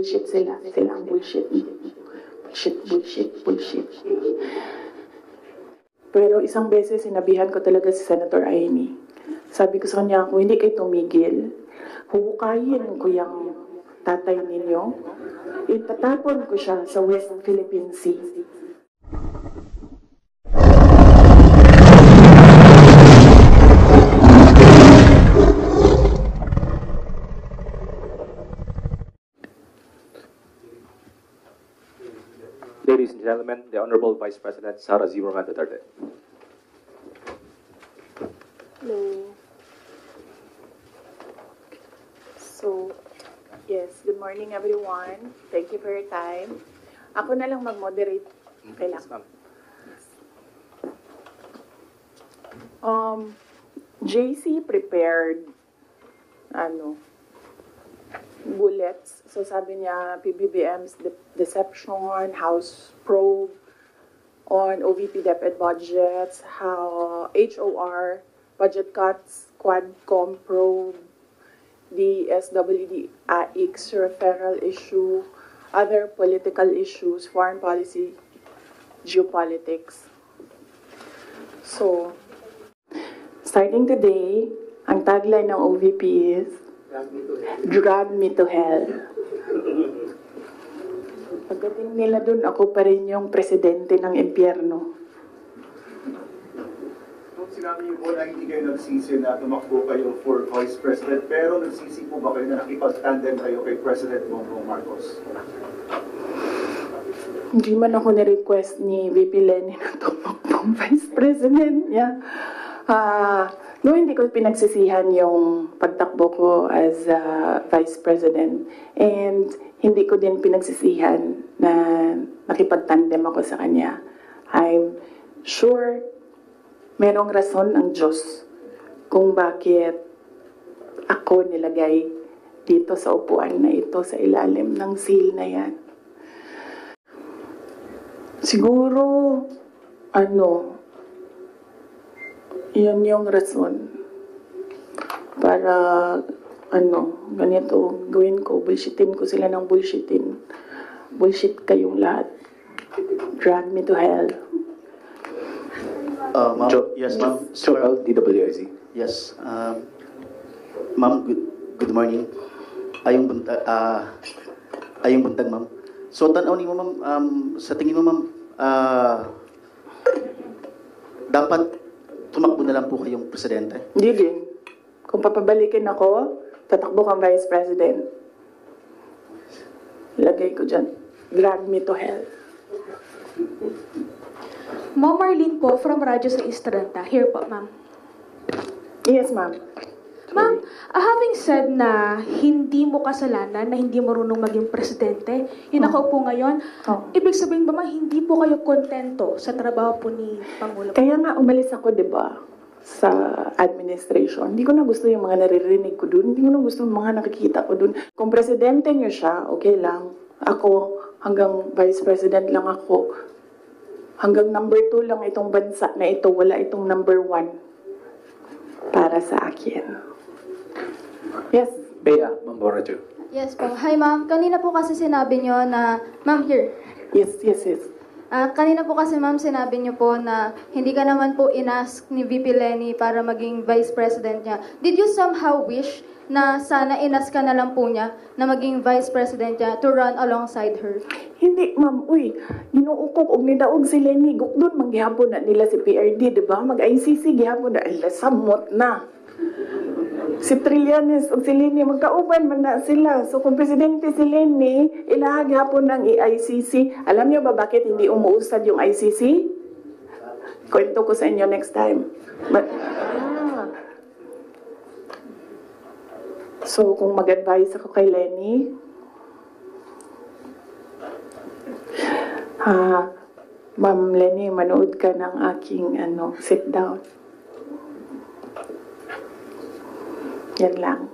bullshit sila. Sila ang bullshit. Bullshit. Pero isang beses sinabihan ko talaga si Senator Aimee. Sabi ko sa kanya, kung hindi kayo tumigil, huhukayin ko yung tatay ninyo. Itatapon ko siya sa West Philippine Sea. Ladies and gentlemen, the Honorable Vice President Sara Zimmerman Duterte. Hello. So, yes, good morning everyone. Thank you for your time. Ako na lang mag-moderate. Okay lang. JC prepared bullets. So sabi niya, PBBM's deception, House probe on OVP DepEd budgets, how HOR budget cuts, Quadcom probe, the SWD-AX referral issue, other political issues, foreign policy, geopolitics. So, starting today, ang tagline ng OVP is, Drag me to hell. Pagdating nila dun, ako pa rin yung presidente ng impyerno. Sinabi niyo po na hindi kayo nagsisi na tumakbo kayo for Vice President, pero nagsisi po ba kayo na nakipag-tandem kayo kay President Bongbong Marcos? Hindi man ako na-request ni VP Lenny na tumakbong Vice President niya. No, hindi ko pinagsisihan yung pagtakbo ko as Vice President. And hindi ko din pinagsisihan na nakipagtandem ako sa kanya. I'm sure merong rason ang Diyos kung bakit ako nilagay dito sa upuan na ito, sa ilalim ng seal na yan. Siguro, yan yung rason para ganito gawin ko, bullshitin ko sila ng bullshitin. Bullshit kayong lahat. Drag me to hell. Ma'am, yes, ma'am. Joel, DWIZ. Yes. Ma'am, good morning. Ayong buntag, ma'am. So, tanaw ni mo, ma'am, sa tingin mo, ma'am, dapat tumakbo na lang po kayong presidente? Hindi din. Kung papabalikin ako, tatakbo kang Vice President. Lagay ko dyan. Drag me to hell. Ma'am Marlene po, from Radyo sa Estranta. Here po, ma'am. Yes, ma'am. Ma'am, having said na hindi mo kasalanan na hindi marunong maging presidente, yung nakaupo ngayon, ibig sabihin ba hindi po kayo kontento sa trabaho po ni Pangulo? Kaya nga umalis ako, di ba, sa administration. Hindi ko na gusto yung mga naririnig ko dun. Hindi ko na gusto yung mga nakikita ko dun. Kung presidente nyo siya, okay lang. Ako, hanggang vice president lang ako. Hanggang number 2 lang itong bansa na ito. Wala itong number 1 para sa akin. Yes. Bea, Mamborajo. Yes po. Hi ma'am. Kanina po kasi sinabi nyo na, ma'am here. Yes. Kanina po kasi ma'am sinabi nyo po na hindi ka naman po inask ni VP Lenny para maging vice president niya. Did you somehow wish na sana inask ka na lang po niya na maging vice president niya to run alongside her? Hindi, ma'am. Uy, ginuukok og nidaog si Lenny. Gukdon, manggihapon na nila si PRD, di ba? Mag-ICC, gihapon na. Ay, samot na. Si Trillanes o si Lenny, magkauban man na sila. So kung presidente si Lenny, ilahag hapon ng ICC. Alam niyo ba bakit hindi umuusad yung ICC? Kwento ko sa inyo next time. So kung mag-advise ako kay Lenny, Ma'am Lenny, manood ka ng aking sit down. Yan lang.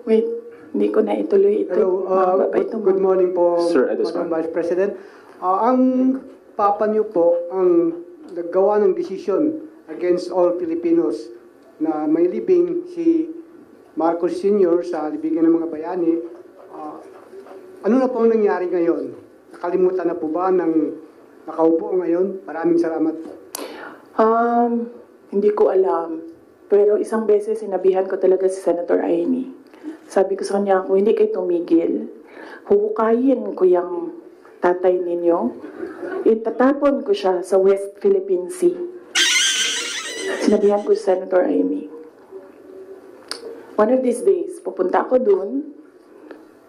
Wait, hindi ko na ituloy ito. Hello, good morning po, Sir Edisman. Madam Vice President. Ang papa niyo po ang naggawa ng desisyon against all Filipinos na may libing si Marcos Sr. sa libigan ng mga bayani. Ano na po ang nangyari ngayon? Nakalimutan na po ba ng nakaupo ngayon? Maraming salamat po. Hindi ko alam. Pero isang beses sinabihan ko talaga si Senator Amy. Sabi ko sa kanya, kung hindi kayo tumigil, huhukayin ko yung tatay ninyo. Itatapon ko siya sa West Philippine Sea. Sinabihan ko si Senator Amy. One of these days, pupunta ako dun,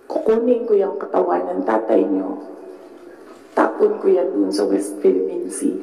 kukunin ko yung katawan ng tatay nyo. Tapon ko yan dun sa West Philippine Sea.